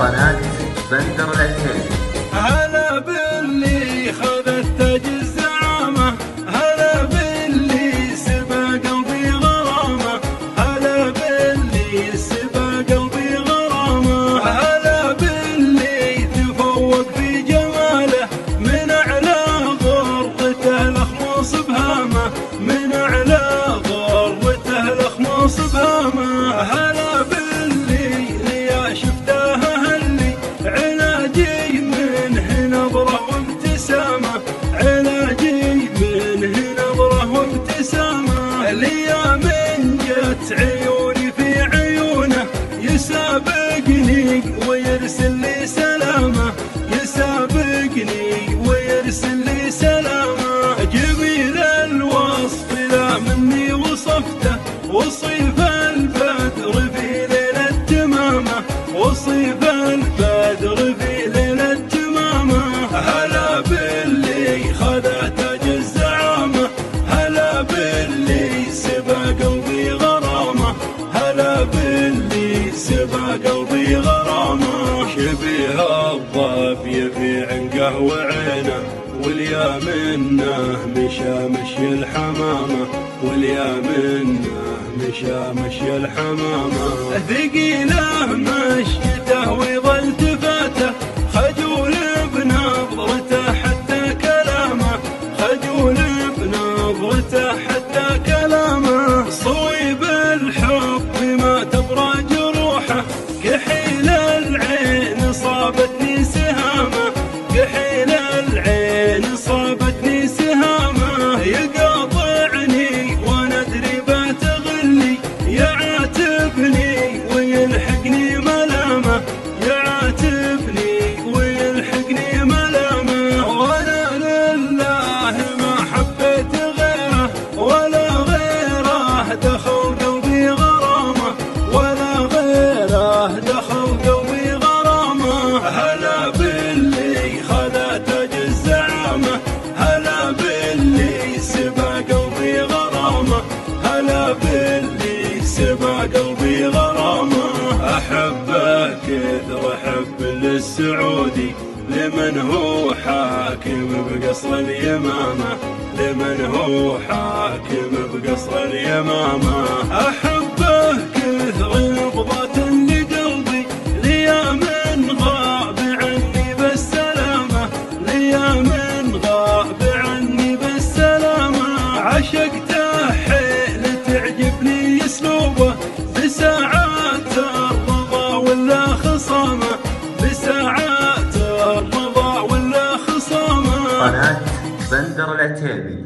قناة بندر العتيبي. هلا باللي خذ التاج الزعامة، هلا باللي سبى قلبي غرامة، هلا باللي سبى قلبي غرامة، هلا باللي تفوق في جماله من أعلى غرته الأخمص بهامة، من أعلى غرته الأخمص بهامة. هلا باللي ليا شفته هلي علاجي منه نظرة وابتسامة، علاجي منه نظرة وابتسامة. ليا من جت عيوني في عيونه يسابقني ويرسل لي سلامة، يسابقني ويرسل لي سلامة. جميل الوصف لا مني وصفته، وصيف البدر في ليلة تمامة، وصيف البدر في ليلة تمامة. هلا باللي خذ تاج الزعامة، هلا باللي سبى قلبي غرامة، هلا باللي سبى قلبي غرامة. شبيه الضب يبي عنقه وعينه، واليا منه مشى مشي الحمامة، واليا منه مشى مشي الحمامة. ثقيله مشيته ويظل تفاته، خجول بنظرته حتى كلامه، خجول بنظرته حتى كلامه. صويب الحب ما تبرى جروحه، كحيل العين صابتني سهامه، كحيل العين صابتني سهامه. يقاطعني وانا ادري بتغلي، يعاتبني ويلحقني ملامه، يعاتبني ويلحقني ملامه. وانا لله ما حبيت غيره ولا غيره دخل قلبي غرامه، ولا غيره دخل قلبي غرامه. هلا باللي خذ تاج الزعامة، هلا باللي سبى قلبي غرامة، هلا باللي سبى قلبي غرامة. أحبه كثر حب للسعودي، لمن هو حاكم بقصر اليمامة، لمن هو حاكم بقصر اليمامة. أحبه كثر نبضة لقلبي، ليا من غاب عني بالسلامة، ليا من غاب عني بالسلامة. عشقته حيل تعجبني اسلوبه، بساعات الرضا ولا خصامه، بساعات الرضا ولا خصامه. قناة بندر العتيبي.